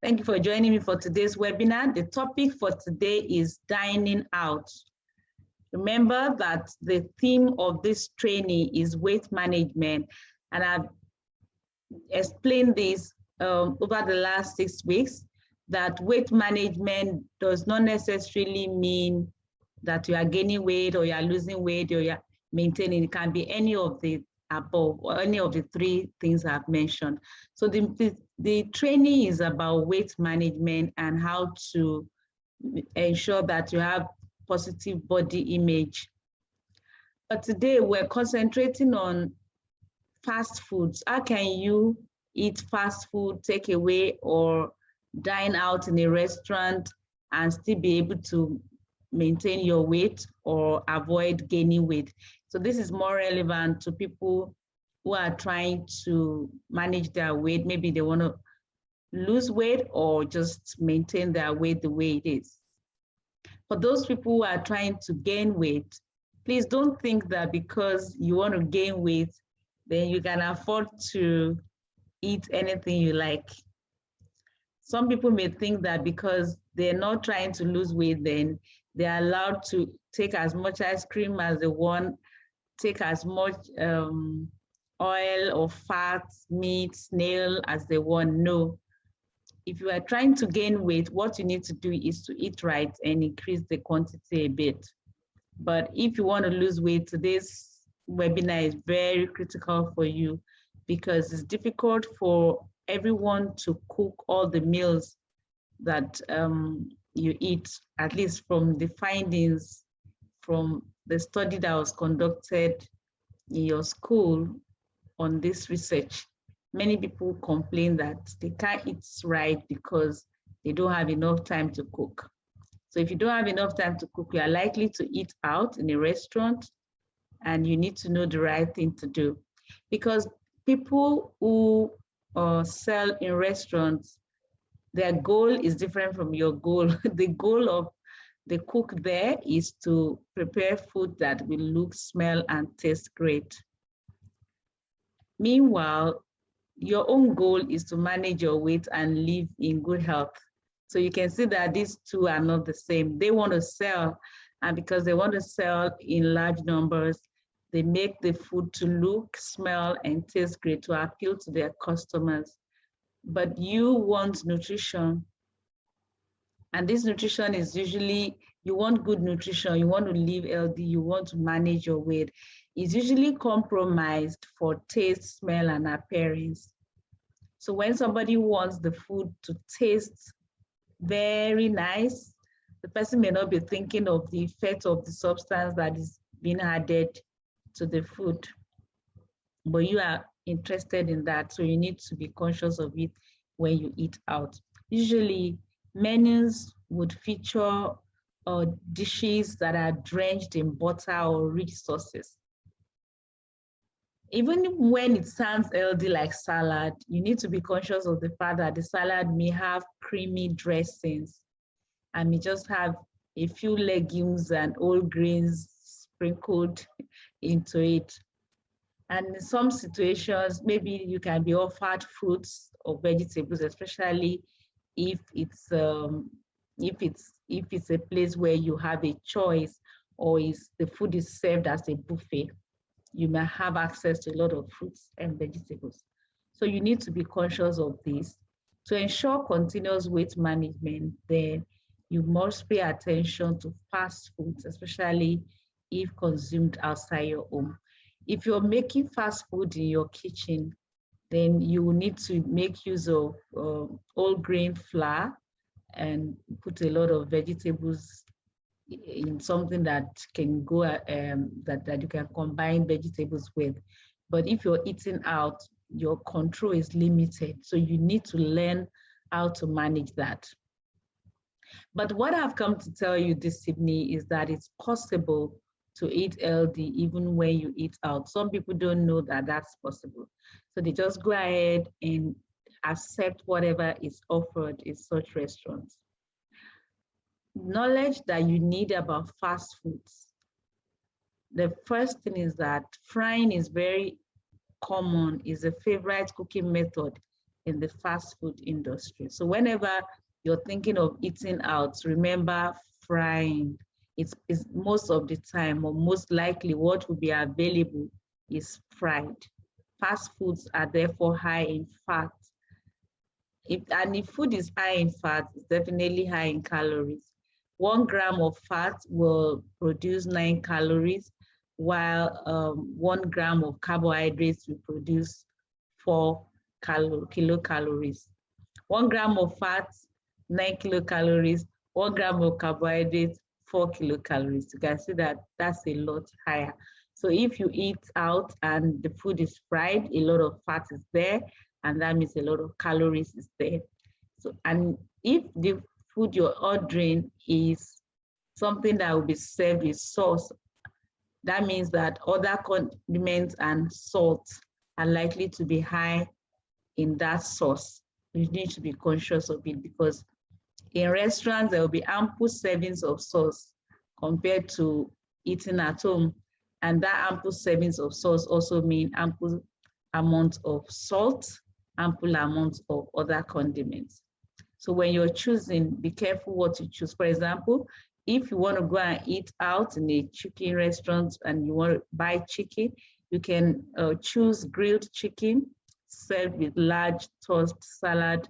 Thank you for joining me for today's webinar. The topic for today is dining out. Remember that the theme of this training is weight management, and I've explained this over the last 6 weeks, that weight management does not necessarily mean that you are gaining weight or you are losing weight or you are maintaining. It can be any of the above or any of the 3 things I've mentioned. So the training is about weight management and how to ensure that you have positive body image. But today we're concentrating on fast foods. How can you eat fast food, take away, or dine out in a restaurant and still be able to maintain your weight or avoid gaining weight? So this is more relevant to people who are trying to manage their weight. Maybe they want to lose weight or just maintain their weight the way it is. For those people who are trying to gain weight, please don't think that because you want to gain weight, then you can afford to eat anything you like. Some people may think that because they're not trying to lose weight, then they're allowed to take as much ice cream as they want, take as much oil or fat, meat, snail as they want. No. If you are trying to gain weight, what you need to do is to eat right and increase the quantity a bit. But if you want to lose weight, today's webinar is very critical for you because it's difficult for everyone to cook all the meals that you eat, at least from the findings from the study that was conducted in your school on this research. Many people complain that they can't eat right because they don't have enough time to cook. So if you don't have enough time to cook, you are likely to eat out in a restaurant, and you need to know the right thing to do. Because people who sell in restaurants, their goal is different from your goal. The goal of the cook there is to prepare food that will look, smell, and taste great. Meanwhile, your own goal is to manage your weight and live in good health. So you can see that these two are not the same. They want to sell, and because they want to sell in large numbers, they make the food to look, smell, and taste great to appeal to their customers. But you want nutrition, and this nutrition is usually, you want good nutrition, you want to live healthy, you want to manage your weight. It's usually compromised for taste, smell, and appearance. So when somebody wants the food to taste very nice, the person may not be thinking of the effect of the substance that is being added to the food. But you are interested in that, so you need to be conscious of it when you eat out. Usually, menus would feature dishes that are drenched in butter or rich sauces. Even when it sounds healthy like salad, you need to be conscious of the fact that the salad may have creamy dressings and may just have a few legumes and whole grains sprinkled into it. And in some situations, maybe you can be offered fruits or vegetables, especially if it's a place where you have a choice, or the food is served as a buffet. You may have access to a lot of fruits and vegetables. So you need to be conscious of this. To ensure continuous weight management, then you must pay attention to fast foods, especially if consumed outside your home. If you're making fast food in your kitchen, then you will need to make use of whole grain flour and put a lot of vegetables in something that can go, that you can combine vegetables with. But if you're eating out, your control is limited. So you need to learn how to manage that. But what I've come to tell you this evening is that it's possible to eat healthy even when you eat out. Some people don't know that that's possible. So they just go ahead and accept whatever is offered in such restaurants. Knowledge that you need about fast foods. The first thing is that frying is very common, is a favorite cooking method in the fast food industry. So whenever you're thinking of eating out, remember frying. It's most of the time, or most likely what will be available is fried. Fast foods are therefore high in fat. If food is high in fat, it's definitely high in calories. 1 gram of fat will produce 9 calories, while 1 gram of carbohydrates will produce 4 kilocalories. 1 gram of fat, 9 kilocalories, 1 gram of carbohydrates, 4 kilocalories. You can see that that's a lot higher. So if you eat out and the food is fried, a lot of fat is there, and that means a lot of calories is there. So, and if the food you're ordering is something that will be served with sauce, that means that other condiments and salts are likely to be high in that sauce. You need to be conscious of it, because in restaurants, there will be ample servings of sauce compared to eating at home. And that ample servings of sauce also mean ample amount of salt, ample amount of other condiments. So when you're choosing, be careful what you choose. For example, if you want to go and eat out in a chicken restaurant and you want to buy chicken, you can choose grilled chicken served with large tossed salad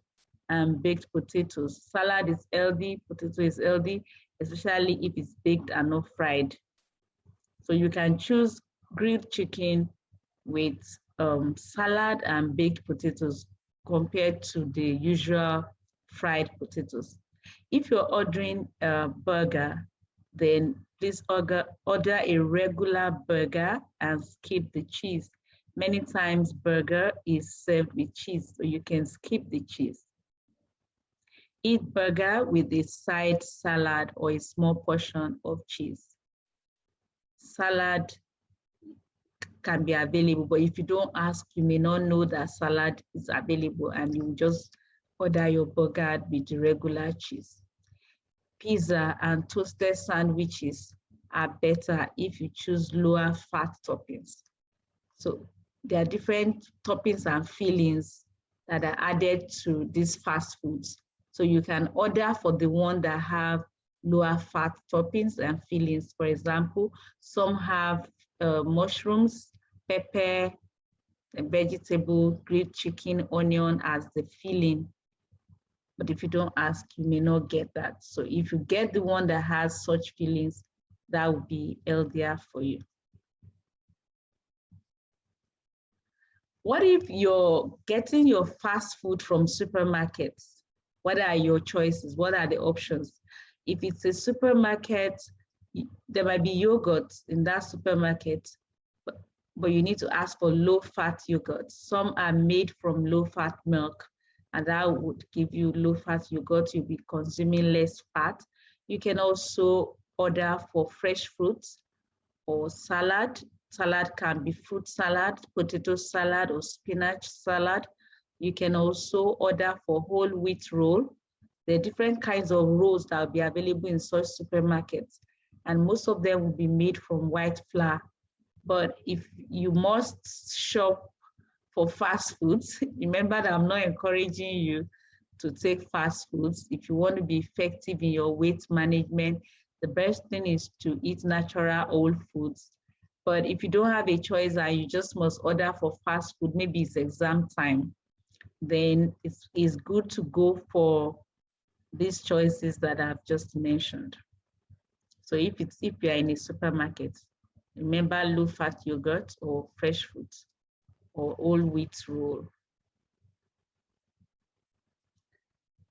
and baked potatoes. Salad is healthy, potato is healthy, especially if it's baked and not fried. So you can choose grilled chicken with salad and baked potatoes compared to the usual fried potatoes. If you're ordering a burger, then please order a regular burger and skip the cheese. Many times burger is served with cheese, so you can skip the cheese. Eat burger with a side salad or a small portion of cheese. Salad can be available, but if you don't ask, you may not know that salad is available, and you just order your burger with the regular cheese. Pizza and toasted sandwiches are better if you choose lower fat toppings. So there are different toppings and fillings that are added to these fast foods. So you can order for the one that have lower fat toppings and fillings. For example, some have mushrooms, pepper, vegetable, grilled chicken, onion as the filling. But if you don't ask, you may not get that. So if you get the one that has such fillings, that would be healthier for you. What if you're getting your fast food from supermarkets? What are your choices? What are the options? If it's a supermarket, there might be yogurt in that supermarket, but you need to ask for low-fat yogurt. Some are made from low-fat milk, and that would give you low-fat yogurt. You'll be consuming less fat. You can also order for fresh fruits or salad. Salad can be fruit salad, potato salad, or spinach salad. You can also order for whole wheat roll. There are different kinds of rolls that will be available in such supermarkets, and most of them will be made from white flour. But if you must shop for fast foods, remember that I'm not encouraging you to take fast foods. If you want to be effective in your weight management, the best thing is to eat natural whole foods. But if you don't have a choice and you just must order for fast food, maybe it's exam time, then it's good to go for these choices that I've just mentioned. So if you're in a supermarket, remember low-fat yogurt or fresh fruits or whole wheat roll.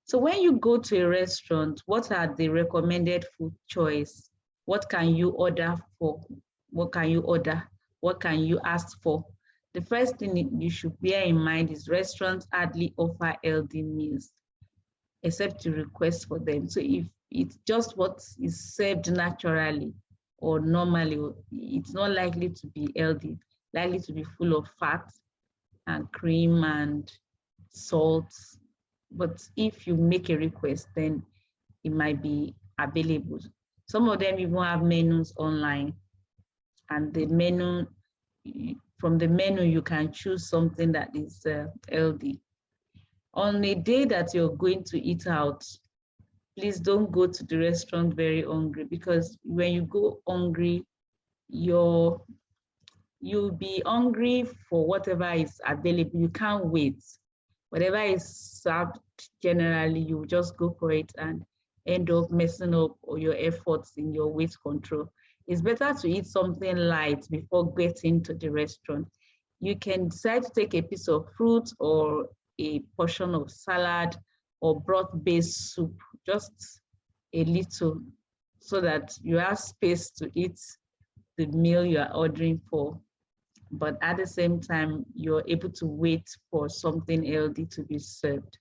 So when you go to a restaurant, what are the recommended food choice? What can you order for? What can you order? What can you ask for? The first thing you should bear in mind is restaurants hardly offer healthy meals, except to request for them. So if it's just what is served naturally or normally, it's not likely to be healthy, likely to be full of fat and cream and salt. But if you make a request, then it might be available. Some of them even have menus online, and the menu, from the menu, you can choose something that is healthy. On a day that you're going to eat out, please don't go to the restaurant very hungry, because when you go hungry, you'll be hungry for whatever is available. You can't wait. Whatever is served, generally, you just go for it and end up messing up all your efforts in your weight control. It's better to eat something light before getting to the restaurant. You can decide to take a piece of fruit or a portion of salad or broth-based soup, just a little, so that you have space to eat the meal you are ordering for. But at the same time, you're able to wait for something healthy to be served.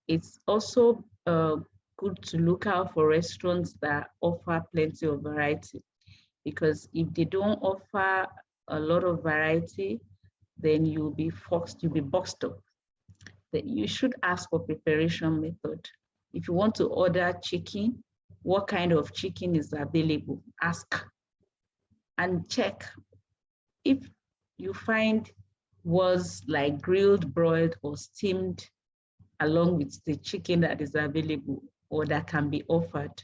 It's also good to look out for restaurants that offer plenty of variety, because if they don't offer a lot of variety, then you'll be boxed up. Then you should ask for preparation method. If you want to order chicken, what kind of chicken is available? Ask and check. If you find was like grilled, broiled, or steamed along with the chicken that is available or that can be offered,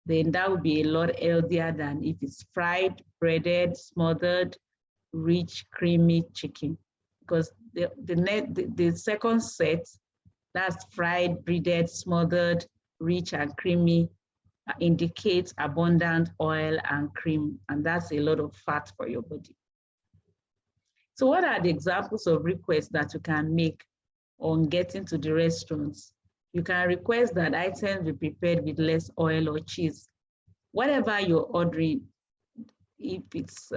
then that would be a lot healthier than if it's fried, breaded, smothered, rich, creamy chicken. Because the second set, that's fried, breaded, smothered, rich, and creamy, indicates abundant oil and cream, and that's a lot of fat for your body. So what are the examples of requests that you can make on getting to the restaurants? You can request that items be prepared with less oil or cheese. Whatever you're ordering, if it's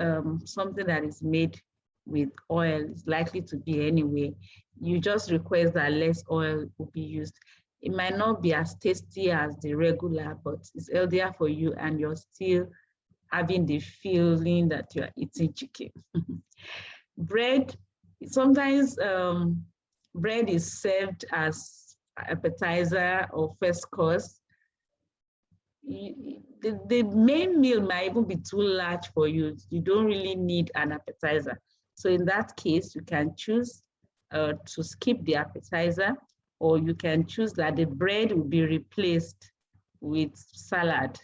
something that is made with oil, it's likely to be anyway, you just request that less oil will be used. It might not be as tasty as the regular, but it's healthier for you and you're still having the feeling that you're eating chicken. Bread, sometimes bread is served as appetizer or first course. The main meal might even be too large for you. You don't really need an appetizer. So in that case, you can choose to skip the appetizer, or you can choose that the bread will be replaced with salad.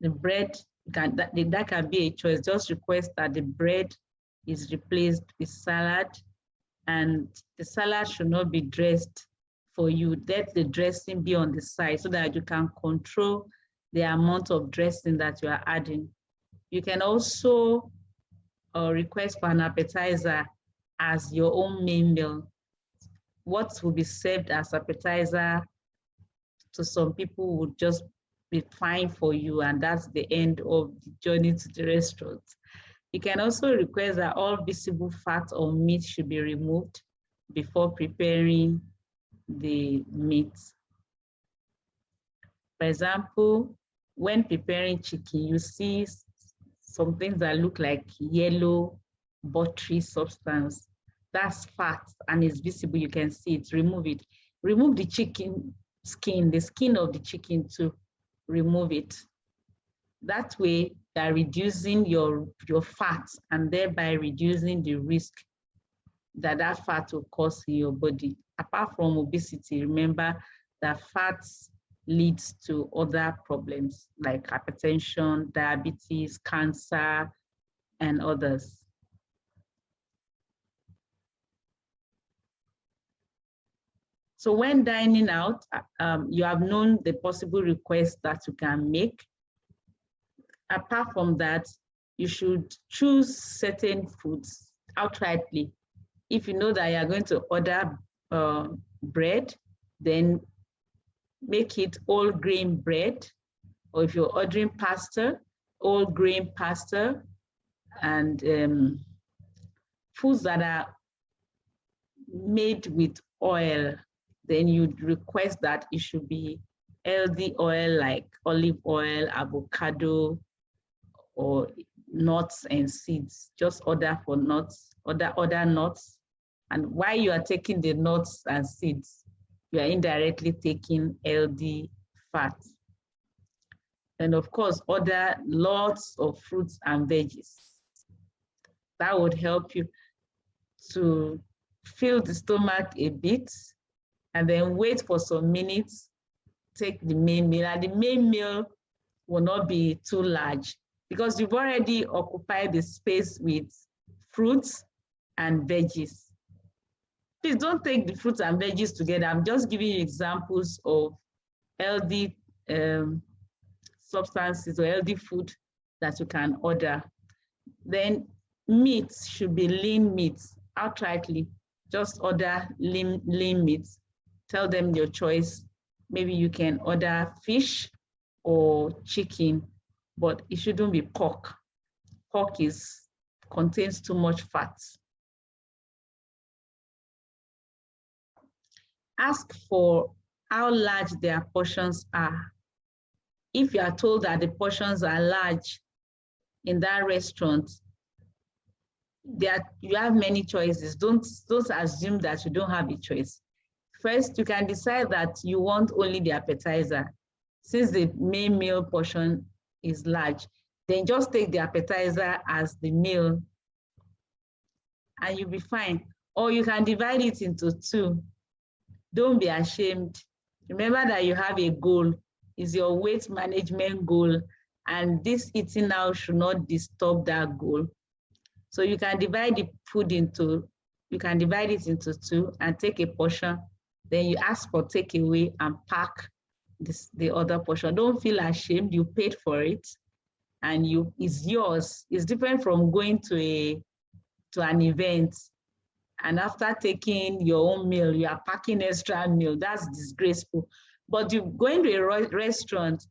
The bread, that can be a choice. Just request that the bread is replaced with salad, and the salad should not be dressed for you. Let the dressing be on the side so that you can control the amount of dressing that you are adding. You can also request for an appetizer as your own main meal. What will be served as appetizer to some people would just be fine for you, and that's the end of the journey to the restaurant. You can also request that all visible fat or meat should be removed before preparing the meat. For example, when preparing chicken, you see some things that look like yellow, buttery substance. That's fat and it's visible. You can see it. Remove it. Remove the chicken skin, the skin of the chicken to remove it. That way, you're reducing your fat and thereby reducing the risk that that fat will cause in your body. Apart from obesity, remember that fats leads to other problems like hypertension, diabetes, cancer, and others. So when dining out, you have known the possible requests that you can make. Apart from that, you should choose certain foods outrightly. If you know that you are going to order bread, then make it whole grain bread. Or if you're ordering pasta, whole grain pasta, and foods that are made with oil, then you'd request that it should be healthy oil like olive oil, avocado, or nuts and seeds. Just order for nuts, order nuts. And while you are taking the nuts and seeds, you are indirectly taking healthy fats. And of course, order lots of fruits and veggies. That would help you to fill the stomach a bit, and then wait for some minutes, take the main meal. And the main meal will not be too large because you've already occupied the space with fruits and veggies. Please don't take the fruits and veggies together. I'm just giving you examples of healthy substances or healthy food that you can order. Then meat should be lean meat, outrightly. Just order lean meat. Tell them your choice. Maybe you can order fish or chicken, but it shouldn't be pork. Pork contains too much fat. Ask for how large their portions are. If you are told that the portions are large in that restaurant, you have many choices. Don't assume that you don't have a choice. First, you can decide that you want only the appetizer. Since the main meal portion is large, then just take the appetizer as the meal and you'll be fine. Or you can divide it into two. Don't be ashamed. Remember that you have a goal. It's your weight management goal, and this eating out should not disturb that goal. So you can divide the food you can divide it into two and take a portion. Then you ask for takeaway and pack the other portion. Don't feel ashamed. You paid for it, and it's yours. It's different from going to an event, and after taking your own meal, you are packing extra meal. That's disgraceful. But you go into a restaurant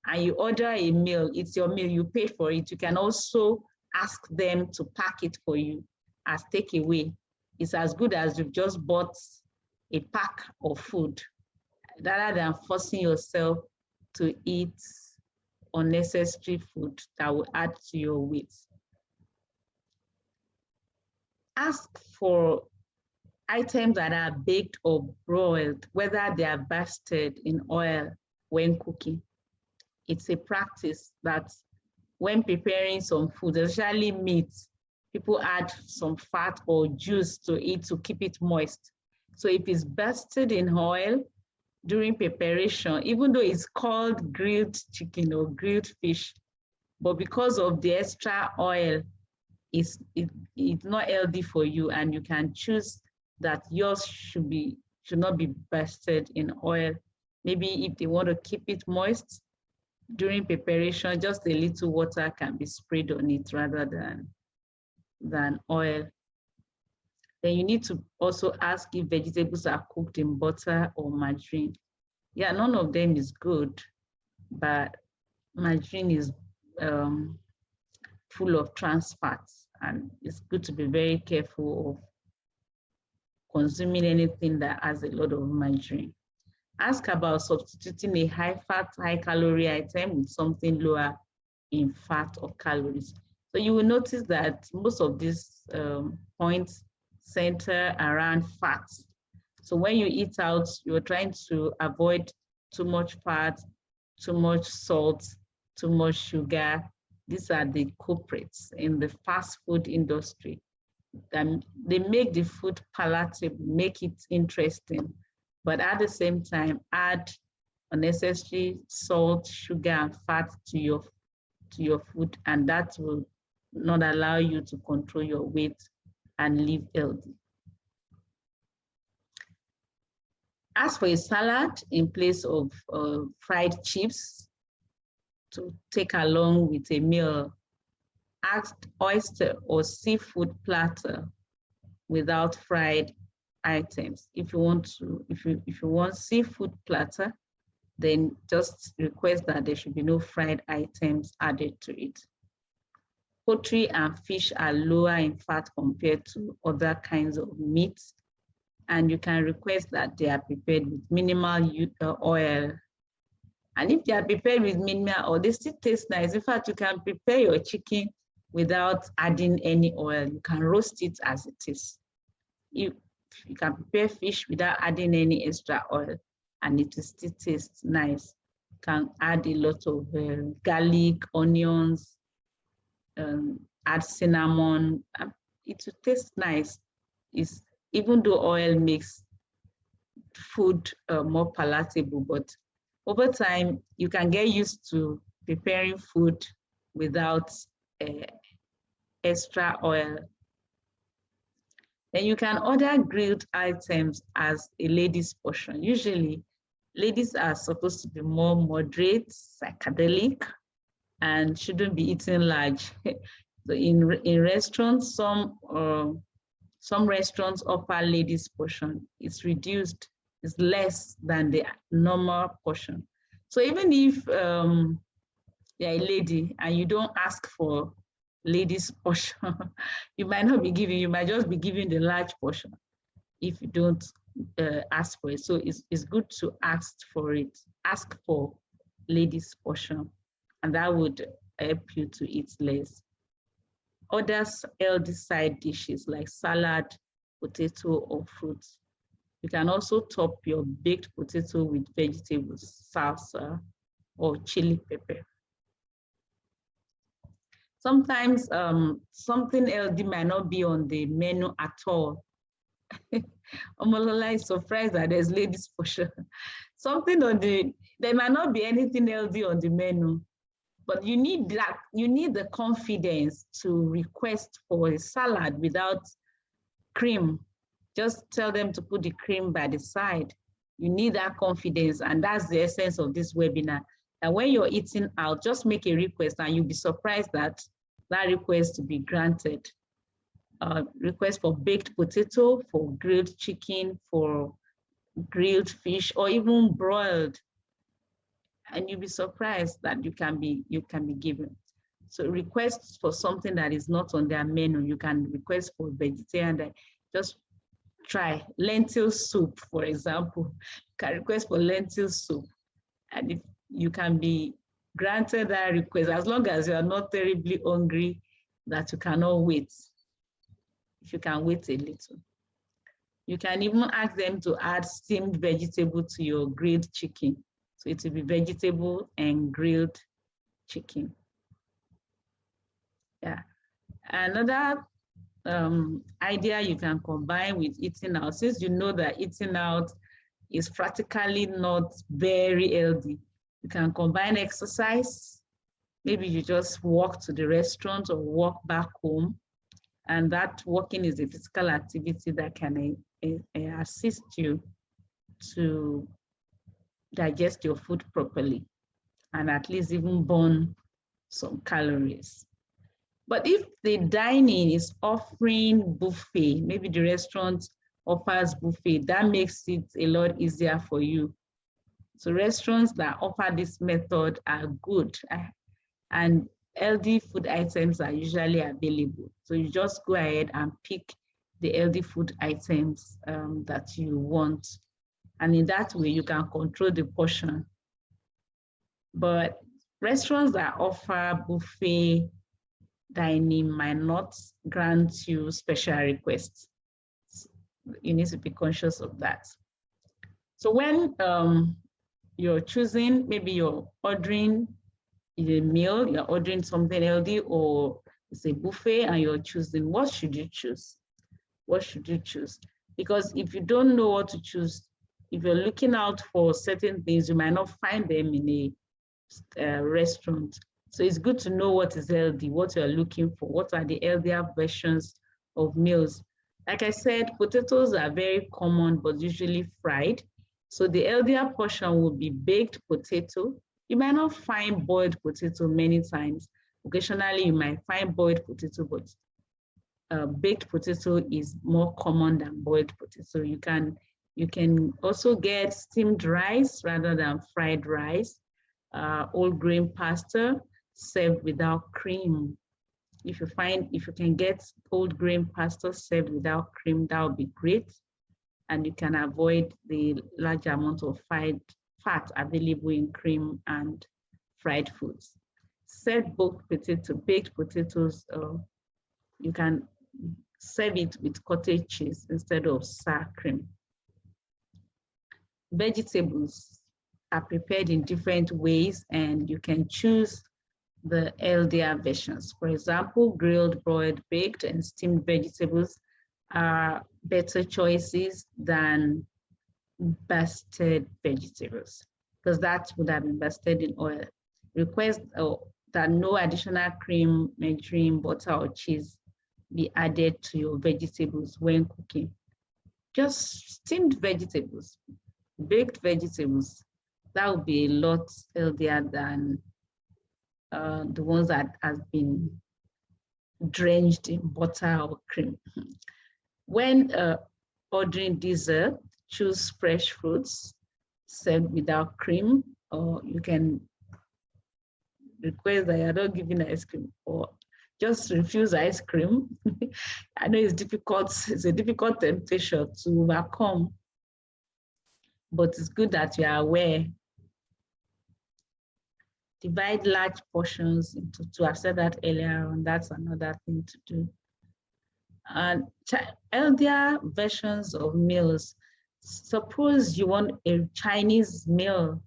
and you order a meal, it's your meal, you pay for it. You can also ask them to pack it for you as takeaway. It's as good as you've just bought a pack of food, rather than forcing yourself to eat unnecessary food that will add to your weight. Ask for items that are baked or broiled, whether they are basted in oil when cooking. It's a practice that when preparing some food, especially meat, people add some fat or juice to it to keep it moist. So if it's basted in oil during preparation, even though it's called grilled chicken or grilled fish, but because of the extra oil, it's not healthy for you, and you can choose that yours should not be basted in oil. Maybe if they want to keep it moist during preparation, just a little water can be sprayed on it rather than oil. Then you need to also ask if vegetables are cooked in butter or margarine. Yeah, none of them is good, but margarine is full of trans fats, and it's good to be very careful of consuming anything that has a lot of margarine. Ask about substituting a high-fat, high-calorie item with something lower in fat or calories. So you will notice that most of these points center around fats. So when you eat out, you're trying to avoid too much fat, too much salt, too much sugar. These are the culprits in the fast food industry. They make the food palatable, make it interesting, but at the same time add unnecessary salt, sugar, and fat to your food, and that will not allow you to control your weight and live healthy. Ask for a salad in place of fried chips to take along with a meal. Ask oyster or seafood platter without fried items. If you want seafood platter, then just request that there should be no fried items added to it. Poultry and fish are lower in fat compared to other kinds of meats, and you can request that they are prepared with minimal oil. And if they are prepared with minimal oil, they still taste nice. In fact, you can prepare your chicken without adding any oil. You can roast it as it is. You can prepare fish without adding any extra oil, and it will still taste nice. You can add a lot of garlic, onions, add cinnamon. It will taste nice. It's even though oil makes food more palatable, but over time, you can get used to preparing food without extra oil. Then you can order grilled items as a lady's portion. Usually, ladies are supposed to be more moderate, psychedelic, and shouldn't be eating large. So in restaurants, some restaurants offer ladies portion. It's reduced, it's less than the normal portion. So even if you're a lady and you don't ask for ladies portion, you might not be giving, you might just be giving the large portion if you don't ask for it. So it's good to ask for it, ask for ladies portion, and that would help you to eat less. Other healthy side dishes like salad, potato, or fruits. You can also top your baked potato with vegetables, salsa, or chili pepper. Sometimes something healthy might not be on the menu at all. Omolola is surprised that there's ladies portion. Something on there might not be anything healthy on the menu, but you need the confidence to request for a salad without cream. Just tell them to put the cream by the side. You need that confidence, and that's the essence of this webinar. And when you're eating out, just make a request and you'll be surprised that that request will be granted. Request for baked potato, for grilled chicken, for grilled fish, or even broiled. And you'll be surprised that you can be given. So requests for something that is not on their menu. You can request for vegetarian, just try lentil soup, for example. You can request for lentil soup. And if you can be granted that request, as long as you are not terribly hungry, that you cannot wait. If you can wait a little. You can even ask them to add steamed vegetable to your grilled chicken. So it will be vegetable and grilled chicken. Yeah. Another idea you can combine with eating out, since you know that eating out is practically not very healthy, you can combine exercise. Maybe you just walk to the restaurant or walk back home. And that walking is a physical activity that can assist you to digest your food properly and at least even burn some calories. But if the dining is offering buffet, maybe the restaurant offers buffet, that makes it a lot easier for you. So restaurants that offer this method are good, and healthy food items are usually available. So you just go ahead and pick the healthy food items that you want. And in that way, you can control the portion. But restaurants that offer buffet dining might not grant you special requests. You need to be conscious of that. So when you're choosing, maybe you're ordering a meal, you're ordering something healthy, or it's a buffet and you're choosing, what should you choose? What should you choose? Because if you don't know what to choose, if you're looking out for certain things, you might not find them in a restaurant. So it's good to know what is healthy, what you're looking for, what are the healthier versions of meals. Like I said, potatoes are very common, but usually fried. So the healthier portion will be baked potato. You might not find boiled potato many times. Occasionally, you might find boiled potato, but baked potato is more common than boiled potato. You can also get steamed rice rather than fried rice, whole grain pasta served without cream. If you can get whole grain pasta served without cream, that would be great. And you can avoid the large amount of fat available in cream and fried foods. Served baked potatoes, you can serve it with cottage cheese instead of sour cream. Vegetables are prepared in different ways, and you can choose the healthier versions. For example, grilled, broiled, baked, and steamed vegetables are better choices than basted vegetables, because that would have been basted in oil. Request that no additional cream, margarine, butter, or cheese be added to your vegetables when cooking. Just steamed vegetables, baked vegetables, that would be a lot healthier than the ones that has been drenched in butter or cream. When ordering dessert, choose fresh fruits served without cream, or you can request that you're not giving ice cream, or just refuse ice cream. I know it's difficult, it's a difficult temptation to overcome, but it's good that you are aware. Divide large portions into two. I've said that earlier on, that's another thing to do. And healthier versions of meals. Suppose you want a Chinese meal.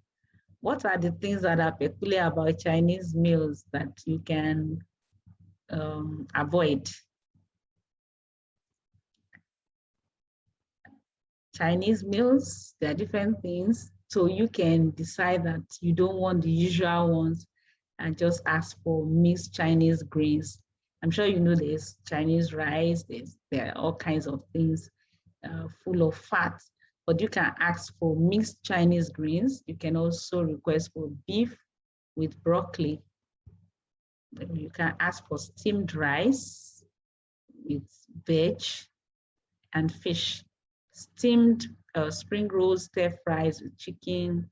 What are the things that are peculiar about Chinese meals that you can avoid? Chinese meals, there are different things. So you can decide that you don't want the usual ones and just ask for mixed Chinese grains. I'm sure you know there's Chinese rice, there are all kinds of things full of fat, but you can ask for mixed Chinese grains. You can also request for beef with broccoli. You can ask for steamed rice with veg and fish. Steamed spring rolls, stir fries with chicken,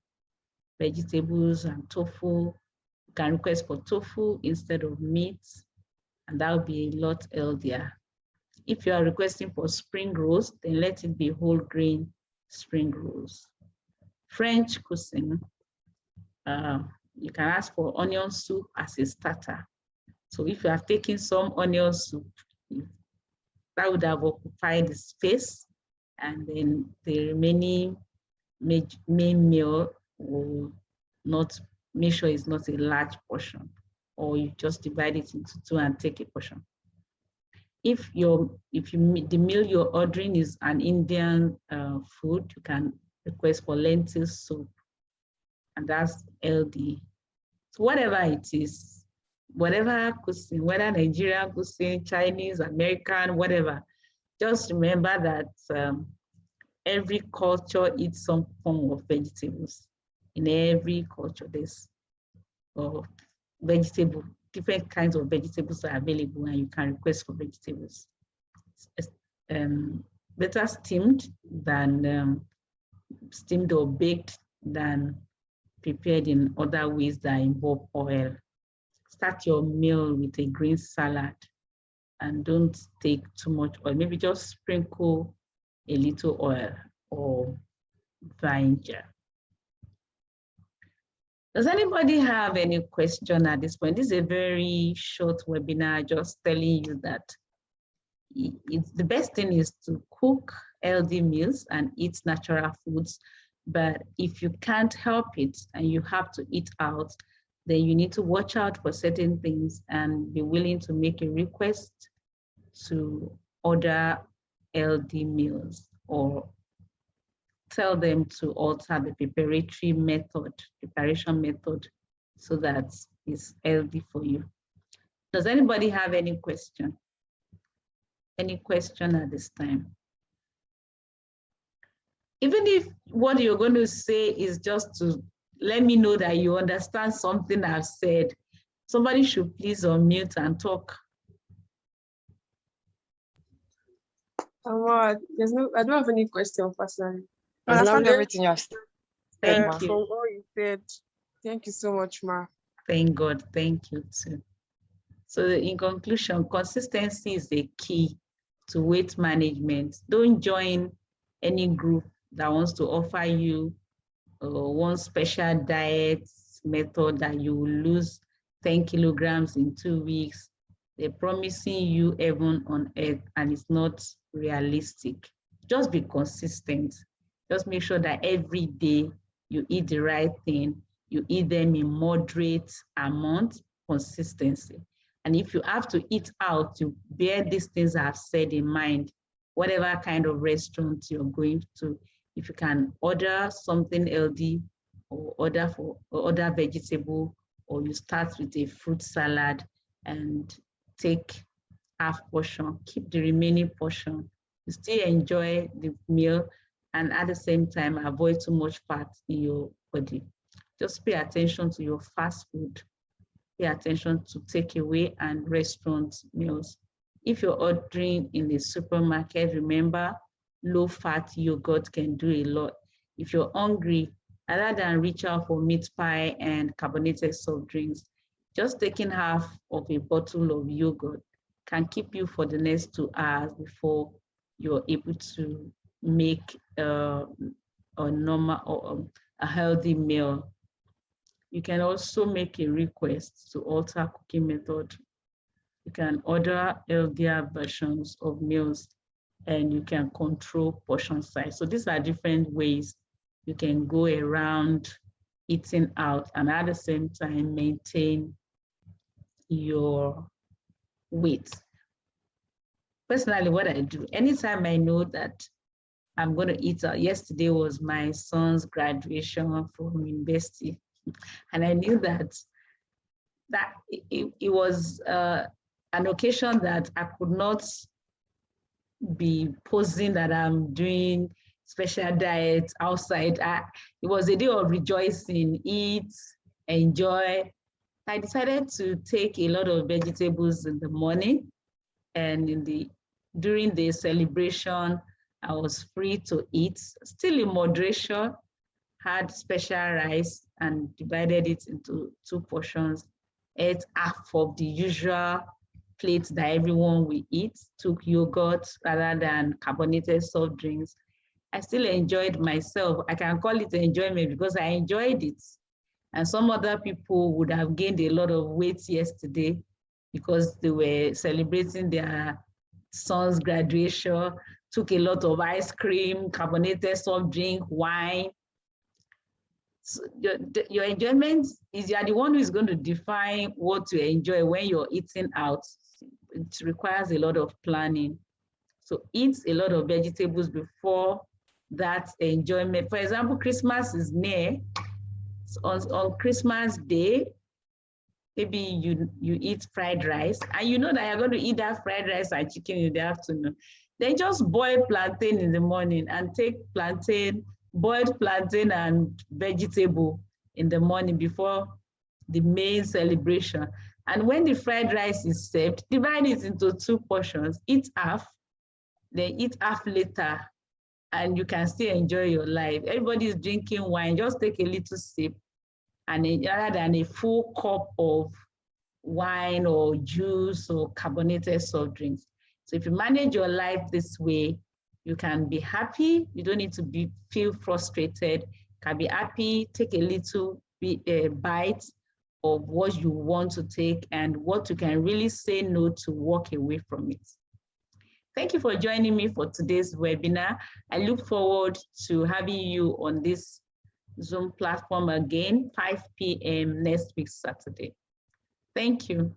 vegetables, and tofu. You can request for tofu instead of meat, and that will be a lot healthier. If you are requesting for spring rolls, then let it be whole grain spring rolls. French cuisine, you can ask for onion soup as a starter. So if you have taken some onion soup, that would have occupied the space, and then the remaining main meal will not, make sure it's not a large portion, or you just divide it into two and take a portion. If the meal you're ordering is an Indian food, you can request for lentil soup, and that's healthy. So whatever it is, whatever cuisine, whether Nigerian cuisine, Chinese, American, whatever, just remember that every culture eats some form of vegetables. In every culture, there's vegetable, different kinds of vegetables are available, and you can request for vegetables. Better steamed than steamed or baked than prepared in other ways that involve oil. Start your meal with a green salad and don't take too much oil. Maybe just sprinkle a little oil or vinegar. Does anybody have any question at this point? This is a very short webinar, just telling you that the best thing is to cook healthy meals and eat natural foods. But if you can't help it and you have to eat out, then you need to watch out for certain things and be willing to make a request to order healthy meals, or tell them to alter the preparation method so that it's healthy for you. Does anybody have any question? Any question at this time? Even if what you're going to say is just to let me know that you understand something I've said, somebody should please unmute and talk. I don't have any question personally. I understand everything you have said. Thank you. From all you said, thank you so much, Ma. Thank God, thank you too. So in conclusion, consistency is the key to weight management. Don't join any group that wants to offer you one special diet method that you will lose 10 kilograms in 2 weeks. They're promising you heaven on earth, and it's not realistic. Just be consistent. Just make sure that every day you eat the right thing, you eat them in moderate amount, consistency. And if you have to eat out, you bear these things I've said in mind. whatever kind of restaurant you're going to. If you can order something healthy or order vegetable, or you start with a fruit salad and take half portion, keep the remaining portion. You still enjoy the meal and at the same time avoid too much fat in your body. Just pay attention to your fast food. Pay attention to takeaway and restaurant meals. If you're ordering in the supermarket, remember, low-fat yogurt can do a lot. If you're hungry, rather than reach out for meat pie and carbonated soft drinks, just taking half of a bottle of yogurt can keep you for the next 2 hours before you're able to make a normal or a healthy meal. You can also make a request to alter cooking method. You can order healthier versions of meals and you can control portion size. So these are different ways you can go around eating out and at the same time maintain your weight. Personally, what I do, anytime I know that I'm going to eat out, yesterday was my son's graduation from university, and I knew that it was an occasion that I could not be posing that I'm doing special diet outside. It was a day of rejoicing, eat, enjoy. I decided to take a lot of vegetables in the morning, and during the celebration, I was free to eat, still in moderation, had special rice and divided it into 2 portions, ate half of the usual plate that everyone will eat, took yogurt rather than carbonated soft drinks. I still enjoyed myself. I can call it enjoyment because I enjoyed it. And some other people would have gained a lot of weight yesterday because they were celebrating their son's graduation, took a lot of ice cream, carbonated soft drink, wine. So your enjoyment is, you are the one who is going to define what you enjoy when you're eating out. It requires a lot of planning. So eat a lot of vegetables before that enjoyment. For example, Christmas is near. So on Christmas Day, maybe you eat fried rice and you know that you're going to eat that fried rice and chicken in the afternoon. Then just boil plantain in the morning and take plantain, boiled plantain and vegetable in the morning before the main celebration. And when the fried rice is served, divide it into 2 portions, eat half, then eat half later, and you can still enjoy your life. Everybody is drinking wine, just take a little sip, and rather than a full cup of wine or juice or carbonated soft drinks. So if you manage your life this way, you can be happy. You don't need to feel frustrated. You can be happy, take a little bite of what you want to take and what you can really say no to, walk away from it. Thank you for joining me for today's webinar. I look forward to having you on this Zoom platform again, 5 p.m. next week, Saturday. Thank you.